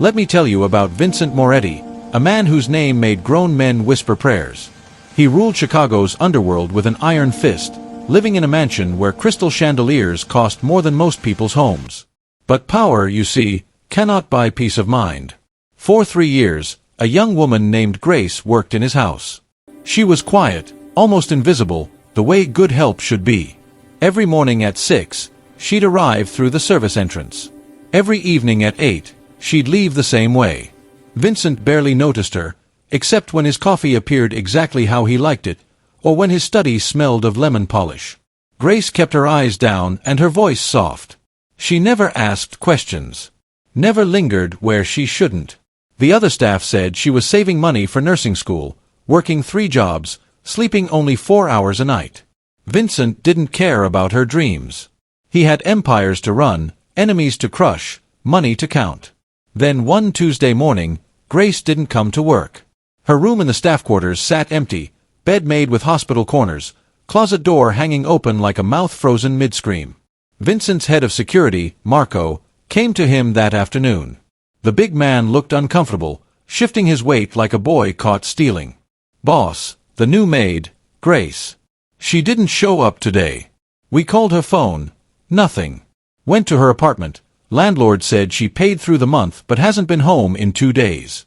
Let me tell you about Vincent Moretti, a man whose name made grown men whisper prayers. He ruled Chicago's underworld with an iron fist, living in a mansion where crystal chandeliers cost more than most people's homes. But power, you see, cannot buy peace of mind. For 3 years, a young woman named Grace worked in his house. She was quiet, almost invisible, the way good help should be. Every morning at 6, she'd arrive through the service entrance. Every evening at 8, she'd leave the same way. Vincent barely noticed her, except when his coffee appeared exactly how he liked it, or when his study smelled of lemon polish. Grace kept her eyes down and her voice soft. She never asked questions. Never lingered where she shouldn't. The other staff said she was saving money for nursing school, working 3 jobs, sleeping only 4 hours a night. Vincent didn't care about her dreams. He had empires to run, enemies to crush, money to count. Then one Tuesday morning, Grace didn't come to work. Her room in the staff quarters sat empty, bed made with hospital corners, closet door hanging open like a mouth frozen mid-scream. Vincent's head of security, Marco, came to him that afternoon. The big man looked uncomfortable, shifting his weight like a boy caught stealing. "Boss, the new maid, Grace. She didn't show up today. We called her phone. Nothing. Went to her apartment. Landlord said she paid through the month but hasn't been home in 2 days."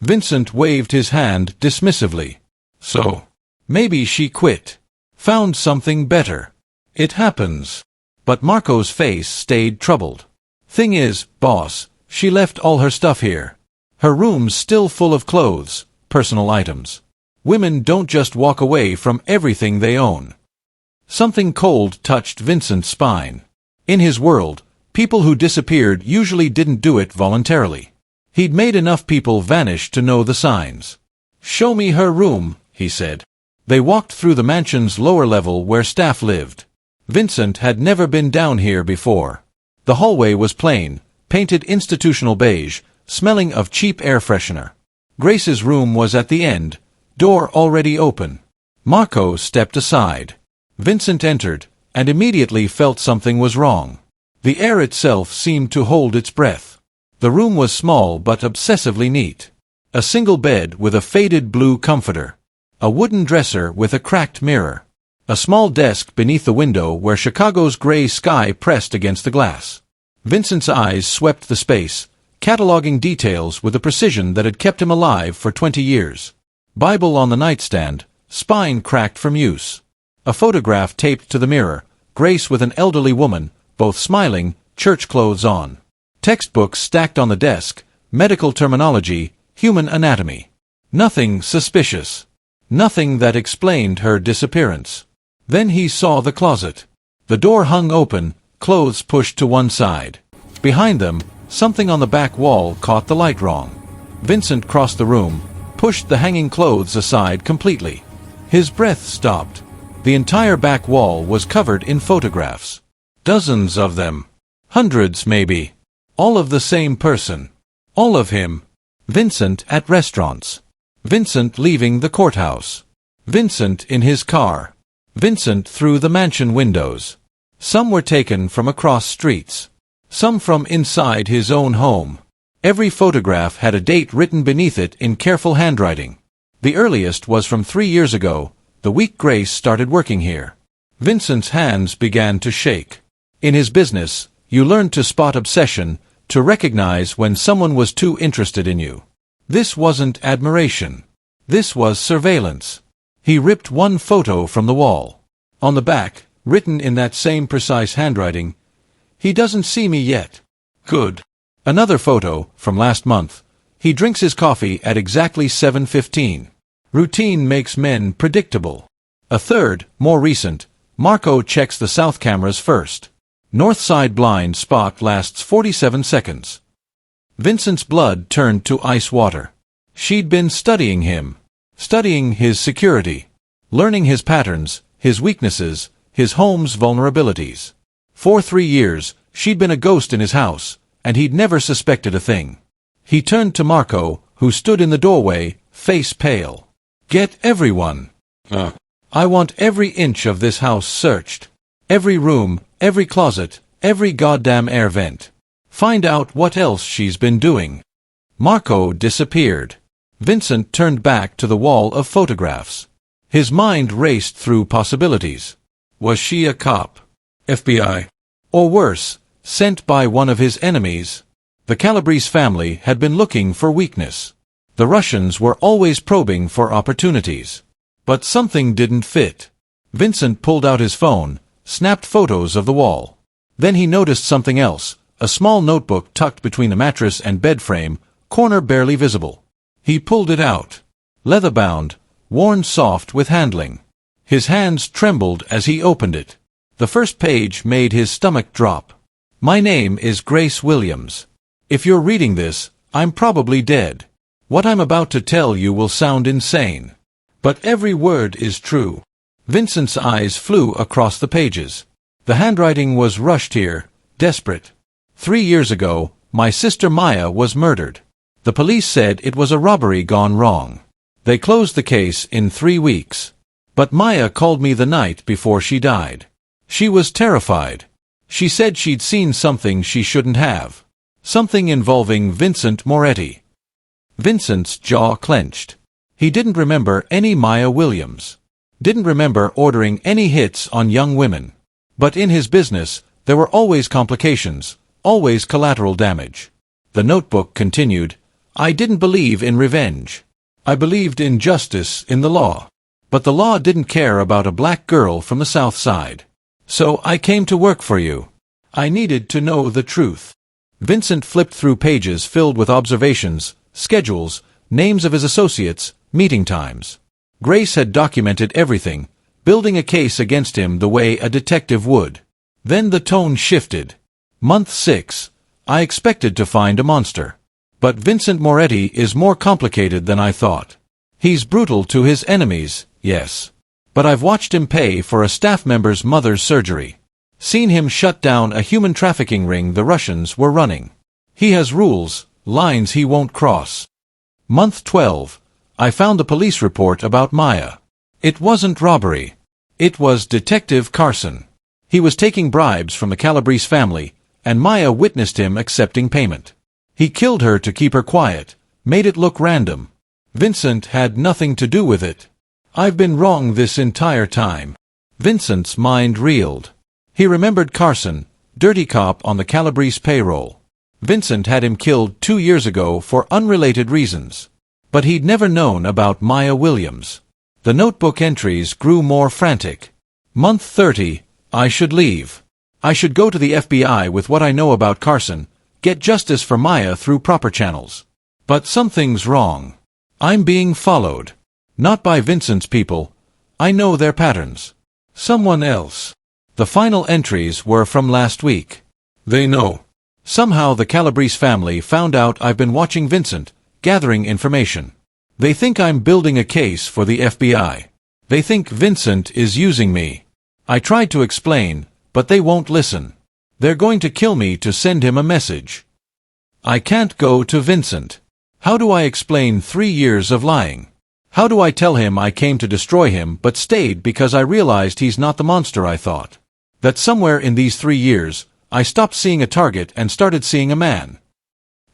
Vincent waved his hand dismissively. "So, maybe she quit. Found something better. It happens." But Marco's face stayed troubled. "Thing is, boss, she left all her stuff here. Her room's still full of clothes, personal items. Women don't just walk away from everything they own." Something cold touched Vincent's spine. In his world, people who disappeared usually didn't do it voluntarily. He'd made enough people vanish to know the signs. "Show me her room," he said. They walked through the mansion's lower level where staff lived. Vincent had never been down here before. The hallway was plain, painted institutional beige, smelling of cheap air freshener. Grace's room was at the end, door already open. Marco stepped aside. Vincent entered, and immediately felt something was wrong. The air itself seemed to hold its breath. The room was small but obsessively neat. A single bed with a faded blue comforter. A wooden dresser with a cracked mirror. A small desk beneath the window where Chicago's gray sky pressed against the glass. Vincent's eyes swept the space, cataloging details with a precision that had kept him alive for 20 years. Bible on the nightstand, spine cracked from use. A photograph taped to the mirror, Grace with an elderly woman, both smiling, church clothes on. Textbooks stacked on the desk, medical terminology, human anatomy. Nothing suspicious. Nothing that explained her disappearance. Then he saw the closet. The door hung open, clothes pushed to one side. Behind them, something on the back wall caught the light wrong. Vincent crossed the room, pushed the hanging clothes aside completely. His breath stopped. The entire back wall was covered in photographs. Dozens of them. Hundreds, maybe. All of the same person. All of him. Vincent at restaurants. Vincent leaving the courthouse. Vincent in his car. Vincent through the mansion windows. Some were taken from across streets. Some from inside his own home. Every photograph had a date written beneath it in careful handwriting. The earliest was from 3 years ago, the week Grace started working here. Vincent's hands began to shake. In his business, you learned to spot obsession, to recognize when someone was too interested in you. This wasn't admiration. This was surveillance. He ripped one photo from the wall. On the back, written in that same precise handwriting, "He doesn't see me yet." Good. Another photo, from last month. He drinks his coffee at exactly 7:15. Routine makes men predictable. A third, more recent, Marco checks the south cameras first. North side blind spot lasts 47 seconds. Vincent's blood turned to ice water. She'd been studying him. Studying his security. Learning his patterns, his weaknesses, his home's vulnerabilities. For 3 years, she'd been a ghost in his house, and he'd never suspected a thing. He turned to Marco, who stood in the doorway, face pale. "Get everyone. I want every inch of this house searched. Every room, every closet, every goddamn air vent. Find out what else she's been doing." Marco disappeared. Vincent turned back to the wall of photographs. His mind raced through possibilities. Was she a cop? FBI? Or worse, sent by one of his enemies? The Calabrese family had been looking for weakness. The Russians were always probing for opportunities. But something didn't fit. Vincent pulled out his phone, snapped photos of the wall. Then he noticed something else, a small notebook tucked between the mattress and bed frame, corner barely visible. He pulled it out. Leather-bound, worn soft with handling. His hands trembled as he opened it. The first page made his stomach drop. My name is Grace Williams. If you're reading this, I'm probably dead. What I'm about to tell you will sound insane. But every word is true. Vincent's eyes flew across the pages. The handwriting was rushed here, desperate. 3 years ago, my sister Maya was murdered. The police said it was a robbery gone wrong. They closed the case in 3 weeks. But Maya called me the night before she died. She was terrified. She said she'd seen something she shouldn't have. Something involving Vincent Moretti. Vincent's jaw clenched. He didn't remember any Maya Williams. Didn't remember ordering any hits on young women. But in his business, there were always complications, always collateral damage. The notebook continued, I didn't believe in revenge. I believed in justice in the law. But the law didn't care about a black girl from the South Side. So I came to work for you. I needed to know the truth. Vincent flipped through pages filled with observations, schedules, names of his associates, meeting times. Grace had documented everything, building a case against him the way a detective would. Then the tone shifted. Month 6. I expected to find a monster. But Vincent Moretti is more complicated than I thought. He's brutal to his enemies, yes. But I've watched him pay for a staff member's mother's surgery. Seen him shut down a human trafficking ring the Russians were running. He has rules, lines he won't cross. Month 12. I found the police report about Maya. It wasn't robbery. It was Detective Carson. He was taking bribes from the Calabrese family, and Maya witnessed him accepting payment. He killed her to keep her quiet, made it look random. Vincent had nothing to do with it. I've been wrong this entire time. Vincent's mind reeled. He remembered Carson, dirty cop on the Calabrese payroll. Vincent had him killed 2 years ago for unrelated reasons. But he'd never known about Maya Williams. The notebook entries grew more frantic. Month 30. I should leave. I should go to the FBI with what I know about Carson, get justice for Maya through proper channels. But something's wrong. I'm being followed. Not by Vincent's people. I know their patterns. Someone else. The final entries were from last week. They know. Somehow the Calabrese family found out I've been watching Vincent, gathering information. They think I'm building a case for the FBI. They think Vincent is using me. I tried to explain, but they won't listen. They're going to kill me to send him a message. I can't go to Vincent. How do I explain 3 years of lying? How do I tell him I came to destroy him but stayed because I realized he's not the monster I thought? That somewhere in these 3 years, I stopped seeing a target and started seeing a man.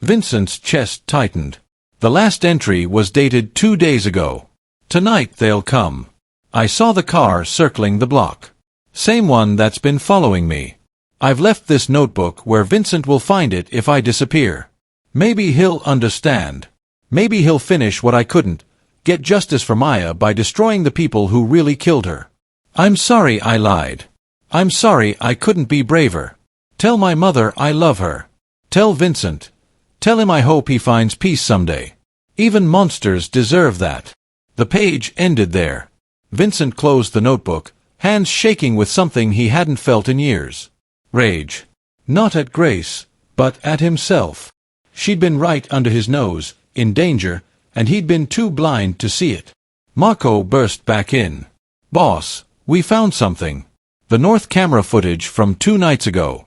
Vincent's chest tightened. The last entry was dated 2 days ago. Tonight they'll come. I saw the car circling the block. Same one that's been following me. I've left this notebook where Vincent will find it if I disappear. Maybe he'll understand. Maybe he'll finish what I couldn't, get justice for Maya by destroying the people who really killed her. I'm sorry I lied. I'm sorry I couldn't be braver. Tell my mother I love her. Tell Vincent. Tell him I hope he finds peace someday. Even monsters deserve that. The page ended there. Vincent closed the notebook, hands shaking with something he hadn't felt in years. Rage. Not at Grace, but at himself. She'd been right under his nose, in danger, and he'd been too blind to see it. Marco burst back in. Boss, we found something. The north camera footage from 2 nights ago.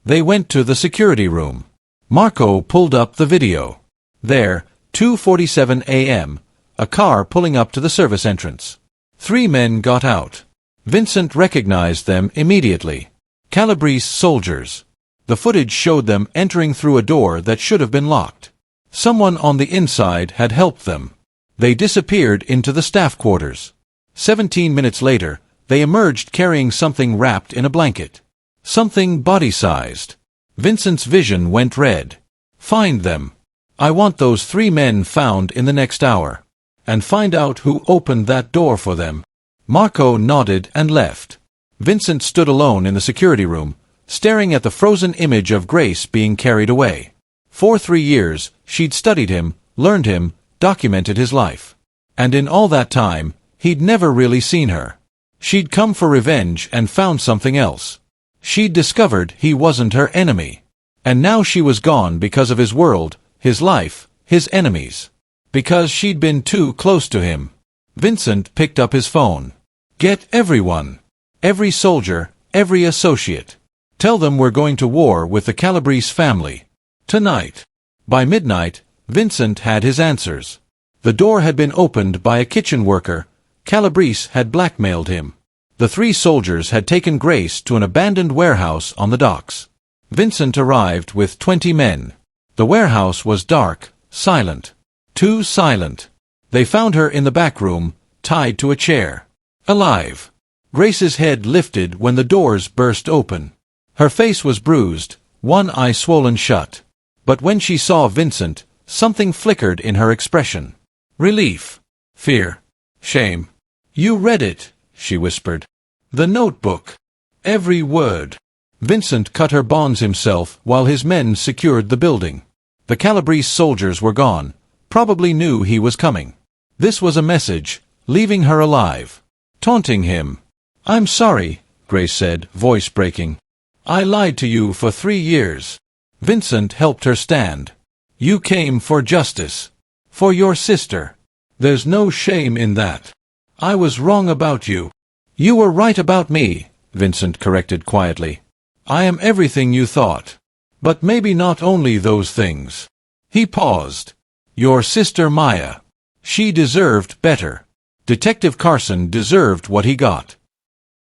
They went to the security room. Marco pulled up the video. There, 2:47 a.m., a car pulling up to the service entrance. 3 men got out. Vincent recognized them immediately. Calabrese soldiers. The footage showed them entering through a door that should have been locked. Someone on the inside had helped them. They disappeared into the staff quarters. 17 minutes later, they emerged carrying something wrapped in a blanket. Something body-sized. Vincent's vision went red. Find them. I want those 3 men found in the next hour. And find out who opened that door for them. Marco nodded and left. Vincent stood alone in the security room, staring at the frozen image of Grace being carried away. For 3 years, she'd studied him, learned him, documented his life. And in all that time, he'd never really seen her. She'd come for revenge and found something else. She'd discovered he wasn't her enemy. And now she was gone because of his world, his life, his enemies. Because she'd been too close to him. Vincent picked up his phone. Get everyone. Every soldier, every associate. Tell them we're going to war with the Calabrese family. Tonight. By midnight, Vincent had his answers. The door had been opened by a kitchen worker. Calabrese had blackmailed him. The 3 soldiers had taken Grace to an abandoned warehouse on the docks. Vincent arrived with 20 men. The warehouse was dark, silent. Too silent. They found her in the back room, tied to a chair. Alive. Grace's head lifted when the doors burst open. Her face was bruised, one eye swollen shut. But when she saw Vincent, something flickered in her expression. Relief. Fear. Shame. You read it, she whispered. The notebook. Every word. Vincent cut her bonds himself while his men secured the building. The Calabrese soldiers were gone, probably knew he was coming. This was a message, leaving her alive. Taunting him. I'm sorry, Grace said, voice breaking. I lied to you for 3 years. Vincent helped her stand. You came for justice. For your sister. There's no shame in that. I was wrong about you. You were right about me, Vincent corrected quietly. I am everything you thought. But maybe not only those things. He paused. Your sister Maya. She deserved better. Detective Carson deserved what he got.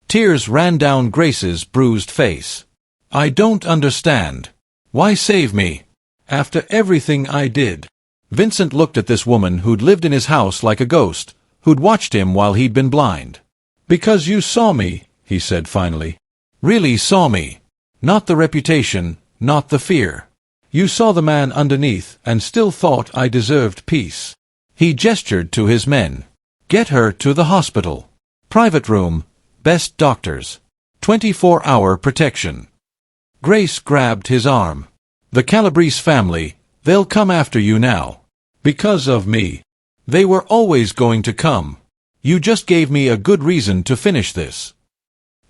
Tears ran down Grace's bruised face. I don't understand. Why save me? After everything I did. Vincent looked at this woman who'd lived in his house like a ghost, who'd watched him while he'd been blind. Because you saw me, he said finally. Really saw me. Not the reputation, not the fear. You saw the man underneath and still thought I deserved peace. He gestured to his men. Get her to the hospital. Private room, best doctors. 24-hour protection. Grace grabbed his arm. The Calabrese family, they'll come after you now. Because of me. They were always going to come. You just gave me a good reason to finish this.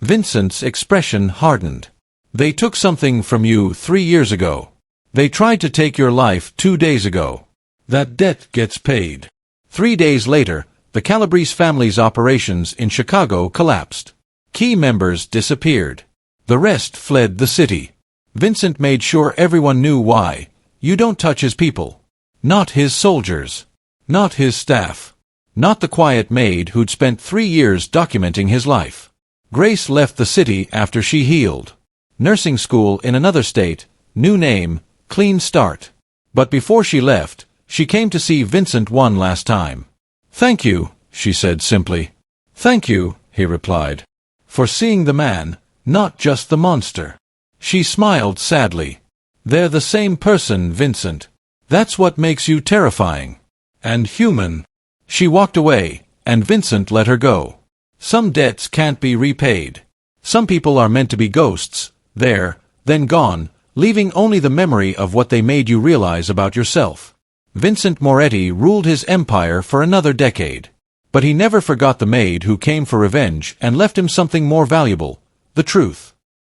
Vincent's expression hardened. They took something from you 3 years ago. They tried to take your life 2 days ago. That debt gets paid. 3 days later, the Calabrese family's operations in Chicago collapsed. Key members disappeared. The rest fled the city. Vincent made sure everyone knew why. You don't touch his people. Not his soldiers. Not his staff. Not the quiet maid who'd spent 3 years documenting his life. Grace left the city after she healed. Nursing school in another state, new name, clean start. But before she left, she came to see Vincent one last time. Thank you, she said simply. Thank you, he replied. For seeing the man, not just the monster. She smiled sadly. They're the same person, Vincent. That's what makes you terrifying. And human. She walked away, and Vincent let her go. Some debts can't be repaid. Some people are meant to be ghosts, there, then gone, leaving only the memory of what they made you realize about yourself. Vincent Moretti ruled his empire for another decade. But he never forgot the maid who came for revenge and left him something more valuable, the truth.